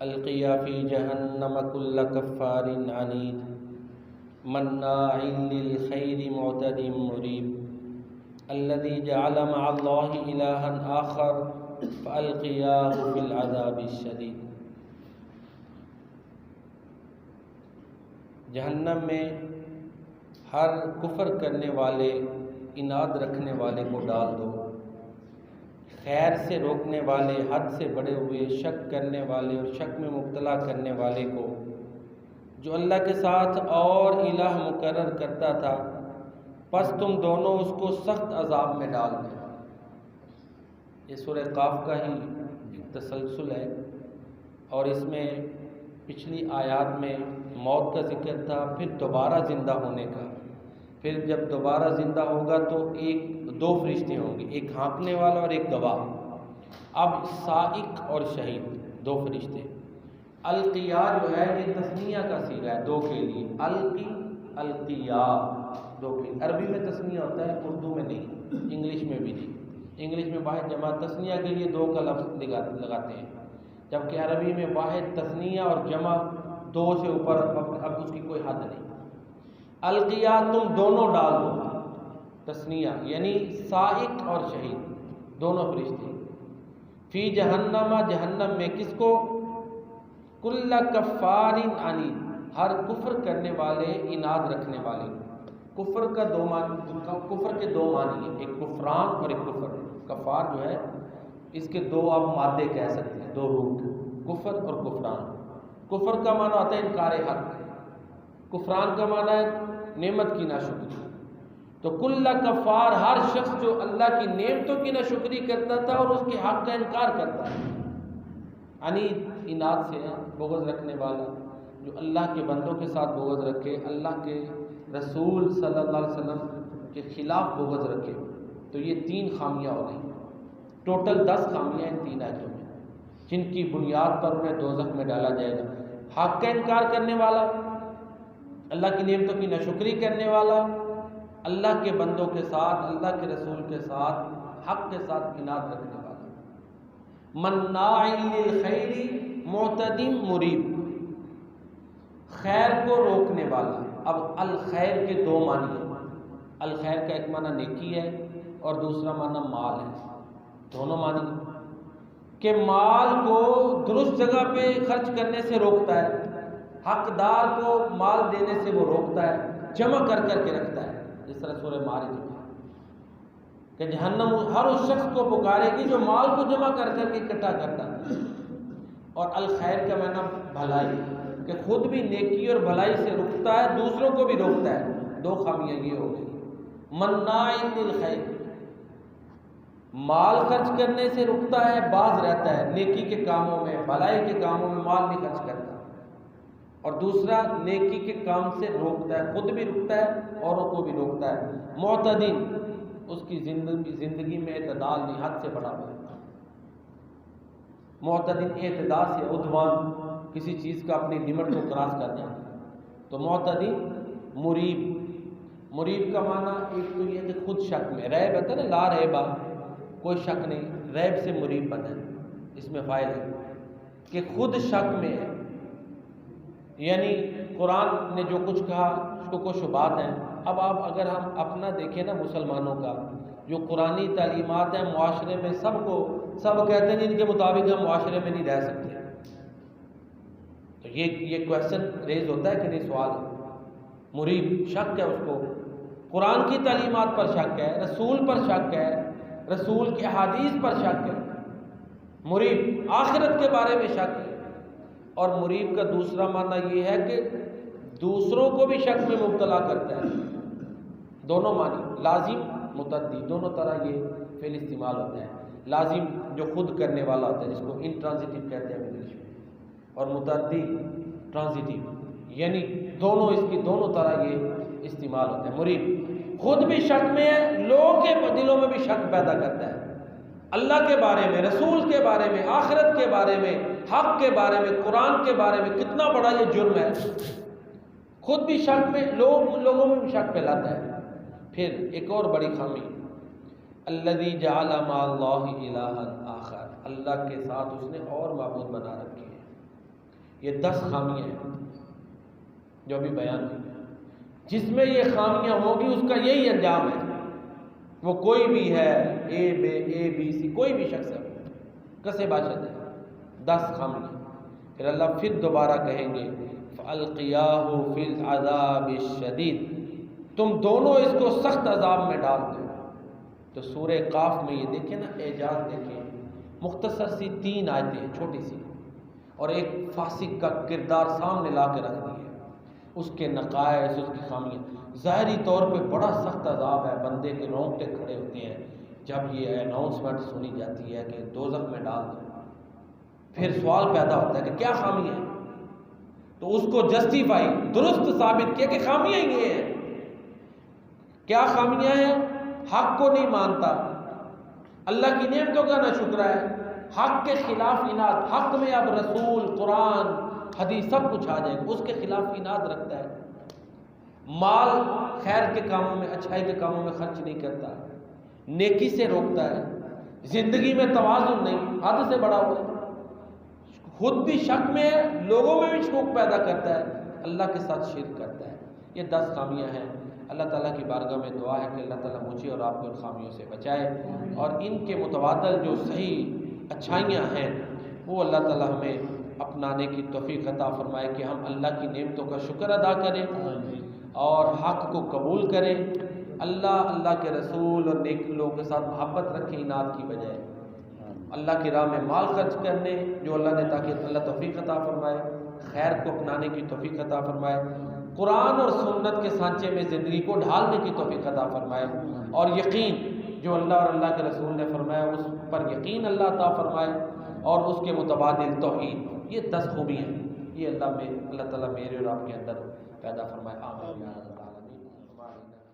القیا فی جہنم کل کفار عنید مناع للخیر معتد مریب الذی جعل مع اللہ الہا آخر فالقیاہ فی العذاب الشدید۔ جہنم میں ہر کفر کرنے والے، اناد رکھنے والے کو ڈال دو، خیر سے روکنے والے، حد سے بڑے ہوئے شک کرنے والے اور شک میں مبتلا کرنے والے کو، جو اللہ کے ساتھ اور الہ مقرر کرتا تھا، پس تم دونوں اس کو سخت عذاب میں ڈال دو۔ یہ سورہ قاف کا ہی ایک تسلسل ہے، اور اس میں پچھلی آیات میں موت کا ذکر تھا، پھر دوبارہ زندہ ہونے کا، پھر جب دوبارہ زندہ ہوگا تو دو فرشتے ہوں گے، ایک ہانکنے والا اور ایک گواہ۔ اب سائق اور شہید دو فرشتے۔ القیا جو ہے یہ تثنیہ کا صیغہ ہے، دو کے لیے، القی القیا دو کے لیے۔ عربی میں تثنیہ ہوتا ہے، اردو میں نہیں، انگلش میں بھی نہیں۔ انگلش میں واحد جمع تثنیہ کے لیے دو کا لفظ لگاتے ہیں، جبکہ عربی میں واحد تثنیہ اور جمع دو سے اوپر اب اس کی کوئی حد نہیں۔ القیا تم دونوں ڈال دو، تثنیہ یعنی سائق اور شہید دونوں فرشتے، فی جہنم جہنم میں، کس کو؟ کل کفار عنید، ہر کفر کرنے والے، اناد رکھنے والے۔ کفر کا کفر کے دو معنی ہیں، ایک کفران اور ایک کفر۔ کفار جو ہے اس کے دو آپ مادے کہہ سکتے ہیں، دو روٹ، کفر اور کفران۔ کفر کا معنی ہوتا ہے انکار حق، کفران کا معنی ہے نعمت کی ناشکری۔ تو کل کفار، ہر شخص جو اللہ کی نعمتوں کی ناشکری کرتا تھا اور اس کے حق کا انکار کرتا ہے۔ عنید اناد سے بغض رکھنے والا، جو اللہ کے بندوں کے ساتھ بغض رکھے، اللہ کے رسول صلی اللہ علیہ وسلم کے خلاف بغض رکھے، تو یہ تین خامیاں ہو گئی۔ ٹوٹل 10 خامیاں ان تین آیتوں میں، جن کی بنیاد پر انہیں دوزخ میں ڈالا جائے گا۔ حق کا انکار کرنے والا، اللہ کی نعمتوں کی ناشکری کرنے والا، اللہ کے بندوں کے ساتھ، اللہ کے رسول کے ساتھ، حق کے ساتھ اناد رکھنے والا۔ مناع للخیر معتد مریب، خیر کو روکنے والا۔ اب الخیر کے دو معنی ہیں، الخیر کا ایک معنی نیکی ہے اور دوسرا معنی مال ہے، دونوں معنی کہ مال کو درست جگہ پہ خرچ کرنے سے روکتا ہے، حقدار کو مال دینے سے وہ روکتا ہے، جمع کر کے رکھتا ہے، جس طرح سورہ معارج میں کہ جہنم ہر اس شخص کو پکارے گی جو مال کو جمع کر کے اکٹھا کرتا ہے۔ اور الخیر کا معنی بھلائی، کہ خود بھی نیکی اور بھلائی سے رکتا ہے، دوسروں کو بھی روکتا ہے۔ دو خامیاں یہ ہو گئی۔ مناع للخیر، مال خرچ کرنے سے رکتا ہے، باز رہتا ہے، نیکی کے کاموں میں، بھلائی کے کاموں میں مال نہیں خرچ کرتا، اور دوسرا نیکی کے کام سے روکتا ہے، خود بھی رکتا ہے، اوروں کو بھی روکتا ہے۔ معتدین، اس کی زندگی میں اعتدال نہیں، حد سے بڑا ہوا ہے۔ معتدین اعتدال سے عدوان، کسی چیز کا اپنی لمٹ کو کراس کر جانا۔ تو معتدین مریب، مریب کا معنی ایک تو یہ کہ خود شک میں، ریب ہے نا، لا ریبا، کوئی شک نہیں، ریب سے مریب بنا ہے، اس میں فائل ہے کہ خود شک میں ہے، یعنی قرآن نے جو کچھ کہا اس کو کچھ شبہات ہیں۔ اب آپ اگر ہم اپنا دیکھیں نا، مسلمانوں کا جو قرآنی تعلیمات ہیں معاشرے میں، سب کہتے ہیں ان کے مطابق ہم معاشرے میں نہیں رہ سکتے۔ تو یہ کویشچن ریز ہوتا ہے کہ نہیں، سوال مریب شک ہے، اس کو قرآن کی تعلیمات پر شک ہے، رسول پر شک ہے، رسول کے احادیث پر شک ہے، مریب آخرت کے بارے میں شک ہے۔ اور مریب کا دوسرا معنی یہ ہے کہ دوسروں کو بھی شک میں مبتلا کرتا ہے۔ دونوں معنی، لازم متعدی، دونوں طرح یہ فعل استعمال ہوتا ہے۔ لازم جو خود کرنے والا ہوتا ہے، جس کو انٹرانزیٹو کہتے ہیں انگلش میں، اور متعدی ٹرانزیٹو، یعنی دونوں، اس کی دونوں طرح یہ استعمال ہوتا ہے۔ مریب خود بھی شک میں ہے، لوگوں کے دلوں میں بھی شک پیدا کرتا ہے، اللہ کے بارے میں، رسول کے بارے میں، آخرت کے بارے میں، حق کے بارے میں، قرآن کے بارے میں۔ کتنا بڑا یہ جرم ہے، خود بھی شک میں، لوگوں میں بھی شک پھیلاتا ہے۔ پھر ایک اور بڑی خامی، الذی جعل مع اللہ الہا آخر، اللہ کے ساتھ اس نے اور معبود بنا رکھے ہیں۔ یہ 10 خامیاں ہیں جو ابھی بیان ہوئی ہیں. جس میں یہ خامیاں ہوگی اس کا یہی انجام ہے. وہ کوئی بھی ہے، اے بی سی کوئی بھی شخص ہے، کسے باشد ہے، 10 خامیاں. پھر اللہ پھر دوبارہ کہیں گے فَأَلْقِيَاهُ فِي الْعَذَابِ الشَّدِيدِ، تم دونوں اس کو سخت عذاب میں ڈال دو. تو سورہ قاف میں یہ دیکھیں نا، اعجاز دیکھیں، مختصر سی 3 آیتیں ہیں چھوٹی سی، اور ایک فاسق کا کردار سامنے لا کے رکھ دی ہے، اس کے نقائص، اس کی خامیاں. ظاہری طور پہ بڑا سخت عذاب ہے، بندے کے رونگٹے کھڑے ہوتے ہیں جب یہ اناؤنسمنٹ سنی جاتی ہے کہ دوزخ میں ڈال دو. پھر سوال پیدا ہوتا ہے کہ کیا خامی ہے، تو اس کو جسٹیفائی درست ثابت کیا کہ خامیاں یہ ہیں. کیا خامیاں ہیں؟ حق کو نہیں مانتا، اللہ کی نعمتوں کا نہ شکر ہے، حق کے خلاف اناد، حق میں اب رسول، قرآن، حدیث سب کچھ آ جائے گا، اس کے خلاف اناد رکھتا ہے. مال خیر کے کاموں میں، اچھائی کے کاموں میں خرچ نہیں کرتا، نیکی سے روکتا ہے، زندگی میں توازن نہیں، حد سے بڑا ہوا ہے، خود بھی شک میں ہے، لوگوں میں بھی شک پیدا کرتا ہے، اللہ کے ساتھ شرک کرتا ہے. یہ 10 خامیاں ہیں. اللہ تعالیٰ کی بارگاہ میں دعا ہے کہ اللہ تعالیٰ مجھے اور آپ کو ان خامیوں سے بچائے، اور ان کے متبادل جو صحیح اچھائیاں ہیں وہ اللہ تعالیٰ ہمیں اپنانے کی توفیق عطا فرمائے کہ ہم اللہ کی نعمتوں کا شکر ادا کریں اور حق کو قبول کریں، اللہ کے رسول اور نیک لوگوں کے ساتھ محبت رکھیں اناد کی بجائے، اللہ کی راہ میں مال خرچ کرنے جو اللہ نے، تاکہ اللہ توفیق عطا فرمائے، خیر کو اپنانے کی توفیق عطا فرمائے، قرآن اور سنت کے سانچے میں زندگی کو ڈھالنے کی توفیق عطا فرمائے، اور یقین جو اللہ اور اللہ کے رسول نے فرمایا اس پر یقین اللہ عطا فرمائے، اور اس کے متبادل توحید. یہ 10 خوبیاں ہیں، یہ اللہ تعالیٰ میرے اور آپ کے اندر پیدا فرمائے. آمین یا رب العالمین.